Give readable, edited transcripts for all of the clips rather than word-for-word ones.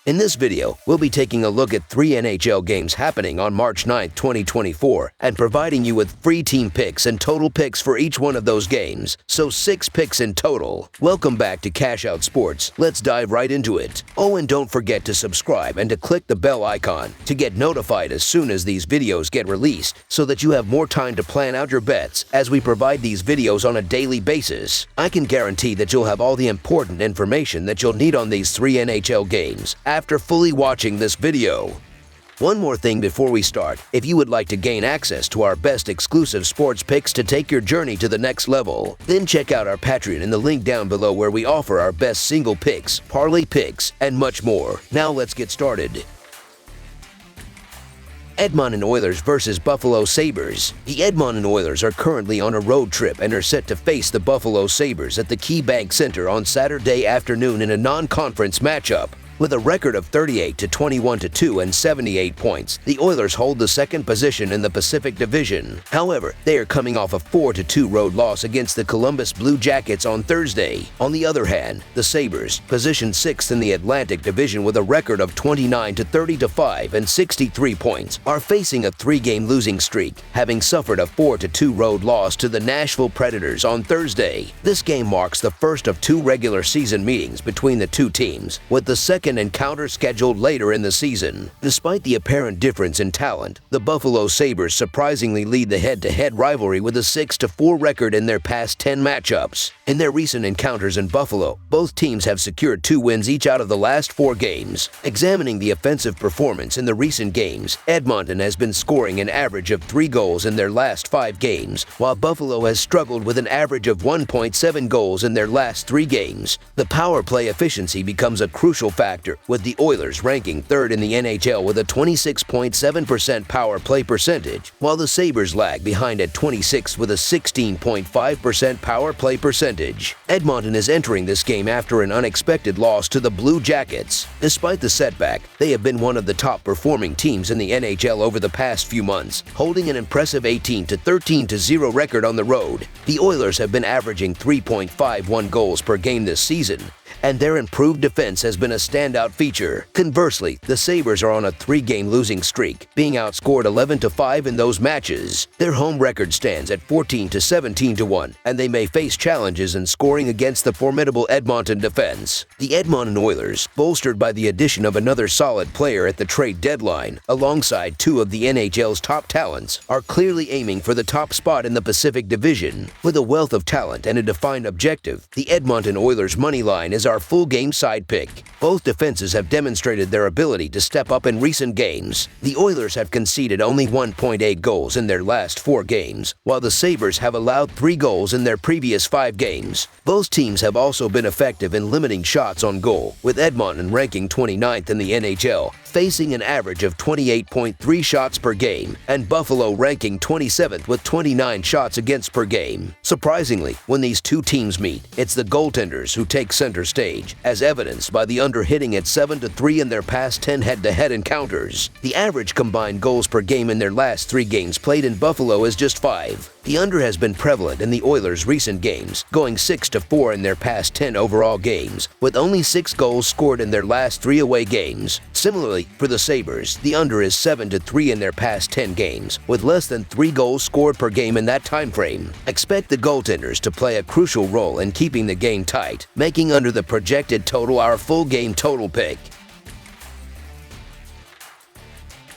In this video, we'll be taking a look at 3 NHL games happening on March 9, 2024, and providing you with free team picks and total picks for each one of those games, so 6 picks in total. Welcome back to Cash Out Sports. Let's dive right into it. Oh, and don't forget to subscribe and to click the bell icon to get notified as soon as these videos get released, so that you have more time to plan out your bets as we provide these videos on a daily basis. I can guarantee that you'll have all the important information that you'll need on these 3 NHL games after fully watching this video. One more thing before we start, if you would like to gain access to our best exclusive sports picks to take your journey to the next level, then check out our Patreon in the link down below where we offer our best single picks, parlay picks, and much more. Now let's get started. Edmonton Oilers versus Buffalo Sabres. The Edmonton Oilers are currently on a road trip and are set to face the Buffalo Sabres at the KeyBank Center on Saturday afternoon in a non-conference matchup. With a record of 38-21-2 and 78 points, the Oilers hold the second position in the Pacific Division. However, they are coming off a 4-2 road loss against the Columbus Blue Jackets on Thursday. On the other hand, the Sabres, positioned 6th in the Atlantic Division with a record of 29-30-5 and 63 points, are facing a 3-game losing streak, having suffered a 4-2 road loss to the Nashville Predators on Thursday. This game marks the first of 2 regular season meetings between the two teams, with the second encounter scheduled later in the season. Despite the apparent difference in talent, the Buffalo Sabres surprisingly lead the head-to-head rivalry with a 6-4 record in their past 10 matchups. In their recent encounters in Buffalo, both teams have secured 2 wins each out of the last 4 games. Examining the offensive performance in the recent games, Edmonton has been scoring an average of 3 goals in their last 5 games, while Buffalo has struggled with an average of 1.7 goals in their last 3 games. The power play efficiency becomes a crucial factor, with the Oilers ranking 3rd in the NHL with a 26.7% power play percentage, while the Sabres lag behind at 26th with a 16.5% power play percentage. Edmonton is entering this game after an unexpected loss to the Blue Jackets. Despite the setback, they have been one of the top-performing teams in the NHL over the past few months, holding an impressive 18-13-0 record on the road. The Oilers have been averaging 3.51 goals per game this season, and their improved defense has been a standout feature. Conversely, the Sabres are on a 3-game losing streak, being outscored 11-5 in those matches. Their home record stands at 14-17-1, and they may face challenges in scoring against the formidable Edmonton defense. The Edmonton Oilers, bolstered by the addition of another solid player at the trade deadline, alongside 2 of the NHL's top talents, are clearly aiming for the top spot in the Pacific Division. With a wealth of talent and a defined objective, the Edmonton Oilers' money line is our full game side pick. Both defenses have demonstrated their ability to step up in recent games. The Oilers have conceded only 1.8 goals in their last 4 games, while the Sabres have allowed 3 goals in their previous 5 games. Both teams have also been effective in limiting shots on goal, with Edmonton ranking 29th in the NHL, facing an average of 28.3 shots per game, and Buffalo ranking 27th with 29 shots against per game. Surprisingly, when these two teams meet, it's the goaltenders who take center stage, as evidenced by the under hitting at 7-3 in their past 10 head-to-head encounters. The average combined goals per game in their last 3 games played in Buffalo is just 5. The under has been prevalent in the Oilers' recent games, going 6-4 in their past 10 overall games, with only 6 goals scored in their last 3 away games. Similarly, for the Sabres, the under is 7-3 in their past 10 games, with less than 3 goals scored per game in that time frame. Expect the goaltenders to play a crucial role in keeping the game tight, making under the projected total our full game total pick.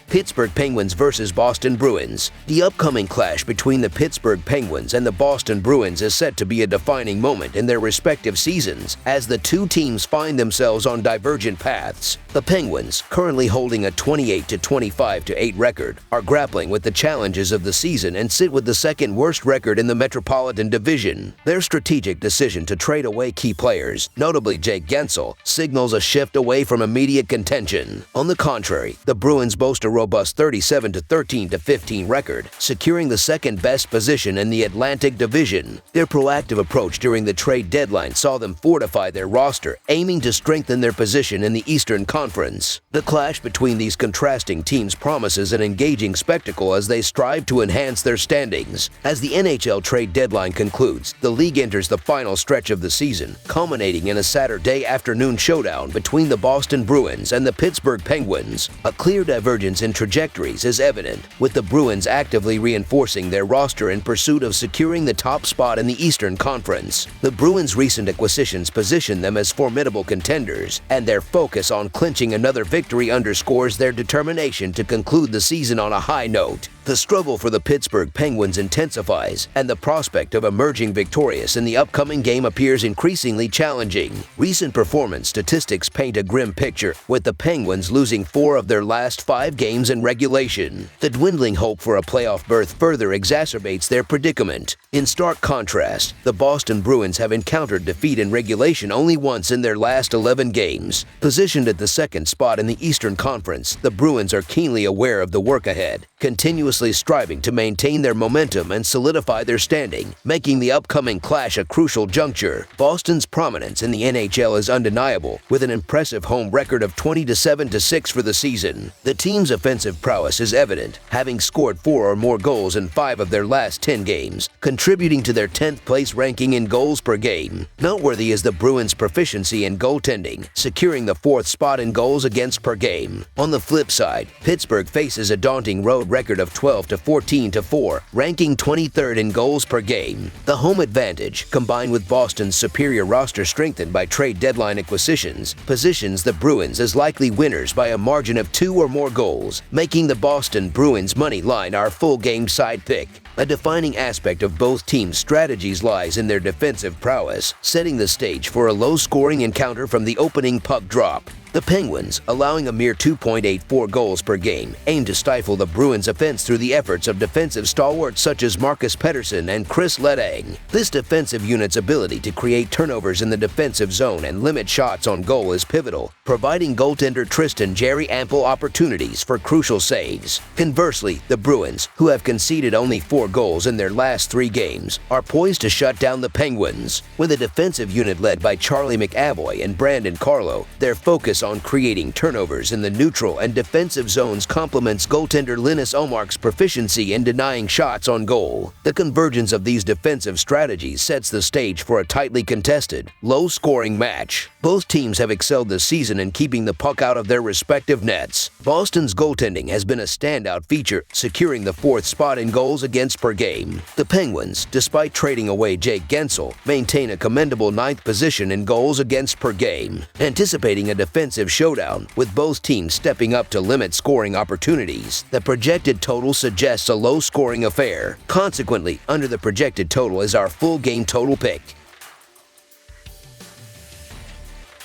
Pittsburgh Penguins versus Boston Bruins. The upcoming clash between the Pittsburgh Penguins and the Boston Bruins is set to be a defining moment in their respective seasons, as the two teams find themselves on divergent paths. The Penguins, currently holding a 28-25-8 record, are grappling with the challenges of the season and sit with the second worst record in the Metropolitan Division. Their strategic decision to trade away key players, notably Jake Gensel, signals a shift away from immediate contention. On the contrary, the Bruins boast a robust 37-13-15 record, securing the second-best position in the Atlantic Division. Their proactive approach during the trade deadline saw them fortify their roster, aiming to strengthen their position in the Eastern Conference. The clash between these contrasting teams promises an engaging spectacle as they strive to enhance their standings. As the NHL trade deadline concludes, the league enters the final stretch of the season, culminating in a Saturday afternoon showdown between the Boston Bruins and the Pittsburgh Penguins. A clear divergence in trajectories is evident, with the Bruins actively reinforcing their roster in pursuit of securing the top spot in the Eastern Conference. The Bruins' recent acquisitions position them as formidable contenders, and their focus on clinching another victory underscores their determination to conclude the season on a high note. The struggle for the Pittsburgh Penguins intensifies, and the prospect of emerging victorious in the upcoming game appears increasingly challenging. Recent performance statistics paint a grim picture, with the Penguins losing 4 of their last 5 games in regulation. The dwindling hope for a playoff berth further exacerbates their predicament. In stark contrast, the Boston Bruins have encountered defeat in regulation only once in their last 11 games. Positioned at the second spot in the Eastern Conference, the Bruins are keenly aware of the work ahead, continuously striving to maintain their momentum and solidify their standing, making the upcoming clash a crucial juncture. Boston's prominence in the NHL is undeniable, with an impressive home record of 20-7-6 for the season. The team's offensive prowess is evident, having scored 4 or more goals in 5 of their last 10 games, contributing to their 10th place ranking in goals per game. Noteworthy is the Bruins' proficiency in goaltending, securing the 4th spot in goals against per game. On the flip side, Pittsburgh faces a daunting road record of 12-14-4, ranking 23rd in goals per game. The home advantage, combined with Boston's superior roster strengthened by trade deadline acquisitions, positions the Bruins as likely winners by a margin of 2 or more goals, making the Boston Bruins money line our full game side pick. A defining aspect of both teams' strategies lies in their defensive prowess, setting the stage for a low-scoring encounter from the opening puck drop. The Penguins, allowing a mere 2.84 goals per game, aim to stifle the Bruins' offense through the efforts of defensive stalwarts such as Marcus Pettersson and Chris Letang. This defensive unit's ability to create turnovers in the defensive zone and limit shots on goal is pivotal, providing goaltender Tristan Jarry ample opportunities for crucial saves. Conversely, the Bruins, who have conceded only 4 goals in their last 3 games, are poised to shut down the Penguins. With a defensive unit led by Charlie McAvoy and Brandon Carlo, their focus on creating turnovers in the neutral and defensive zones complements goaltender Linus Ullmark's proficiency in denying shots on goal. The convergence of these defensive strategies sets the stage for a tightly contested, low-scoring match. Both teams have excelled this season in keeping the puck out of their respective nets. Boston's goaltending has been a standout feature, securing the 4th spot in goals against per game. The Penguins, despite trading away Jake Gensel, maintain a commendable 9th position in goals against per game. Anticipating a defensive showdown, with both teams stepping up to limit scoring opportunities, the projected total suggests a low-scoring affair. Consequently, under the projected total is our full game total pick.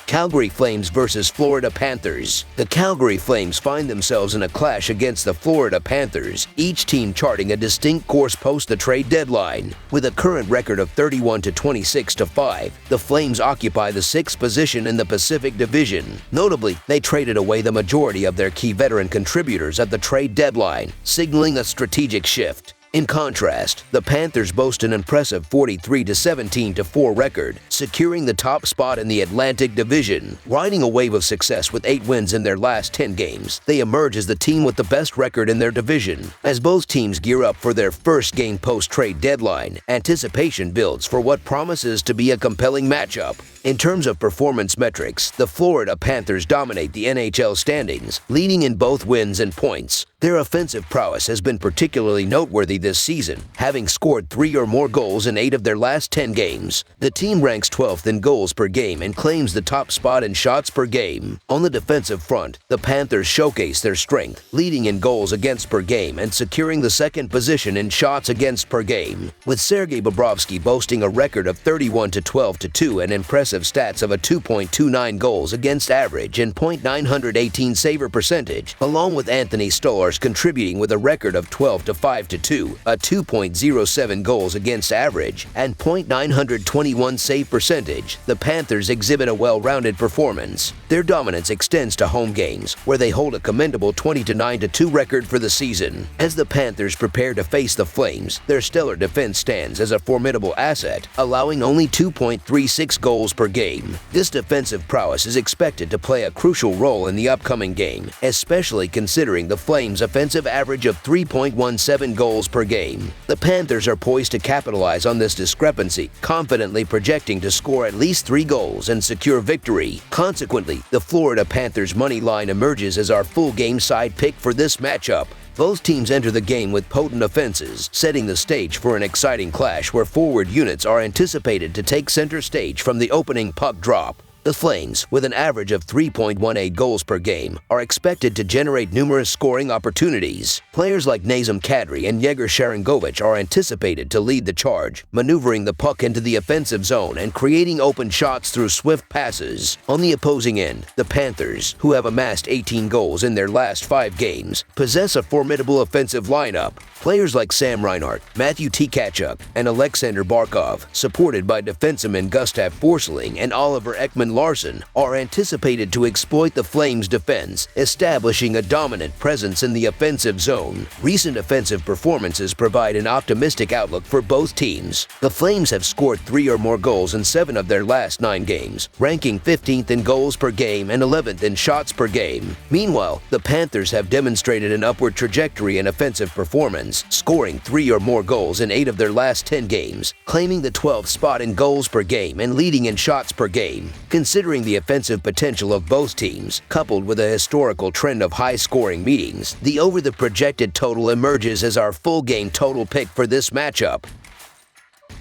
Calgary Flames versus Florida Panthers. The Calgary Flames find themselves in a clash against the Florida Panthers, each team charting a distinct course post the trade deadline. With a current record of 31-26-5, the Flames occupy the 6th position in the Pacific Division. Notably, they traded away the majority of their key veteran contributors at the trade deadline, signaling a strategic shift. In contrast, the Panthers boast an impressive 43-17-4 record, securing the top spot in the Atlantic Division. Riding a wave of success with 8 wins in their last 10 games, they emerge as the team with the best record in their division. As both teams gear up for their first game post-trade deadline, anticipation builds for what promises to be a compelling matchup. In terms of performance metrics, the Florida Panthers dominate the NHL standings, leading in both wins and points. Their offensive prowess has been particularly noteworthy this season, having scored 3 or more goals in 8 of their last 10 games. The team ranks 12th in goals per game and claims the top spot in shots per game. On the defensive front, the Panthers showcase their strength, leading in goals against per game and securing the 2nd position in shots against per game. With Sergei Bobrovsky boasting a record of 31-12-2 and impressive stats of a 2.29 goals against average and .918 saver percentage, along with Anthony Stolarz stars contributing with a record of 12-5-2, a 2.07 goals against average, and .921 save percentage, the Panthers exhibit a well-rounded performance. Their dominance extends to home games, where they hold a commendable 20-9-2 record for the season. As the Panthers prepare to face the Flames, their stellar defense stands as a formidable asset, allowing only 2.36 goals per game. This defensive prowess is expected to play a crucial role in the upcoming game, especially considering the Flames' offensive average of 3.17 goals per game. The Panthers are poised to capitalize on this discrepancy, confidently projecting to score at least 3 goals and secure victory. Consequently, the Florida Panthers money line emerges as our full game side pick for this matchup. Both teams enter the game with potent offenses, setting the stage for an exciting clash where forward units are anticipated to take center stage from the opening puck drop. The Flames, with an average of 3.18 goals per game, are expected to generate numerous scoring opportunities. Players like Nazem Kadri and Yegor Sharangovich are anticipated to lead the charge, maneuvering the puck into the offensive zone and creating open shots through swift passes. On the opposing end, the Panthers, who have amassed 18 goals in their last 5 games, possess a formidable offensive lineup. Players like Sam Reinhart, Matthew Tkachuk, and Alexander Barkov, supported by defensemen Gustav Forsling and Oliver Ekman-Larsson, are anticipated to exploit the Flames' defense, establishing a dominant presence in the offensive zone. Recent offensive performances provide an optimistic outlook for both teams. The Flames have scored 3 or more goals in 7 of their last 9 games, ranking 15th in goals per game and 11th in shots per game. Meanwhile, the Panthers have demonstrated an upward trajectory in offensive performance, scoring 3 or more goals in 8 of their last 10 games, claiming the 12th spot in goals per game and leading in shots per game. Considering the offensive potential of both teams, coupled with a historical trend of high-scoring meetings, the over the projected total emerges as our full game total pick for this matchup.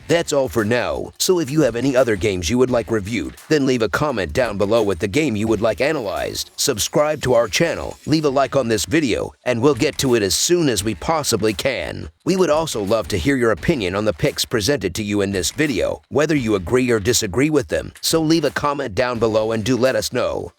That's all for now, so if you have any other games you would like reviewed, then leave a comment down below with the game you would like analyzed. Subscribe to our channel, leave a like on this video, and we'll get to it as soon as we possibly can. We would also love to hear your opinion on the picks presented to you in this video, whether you agree or disagree with them, so leave a comment down below and do let us know.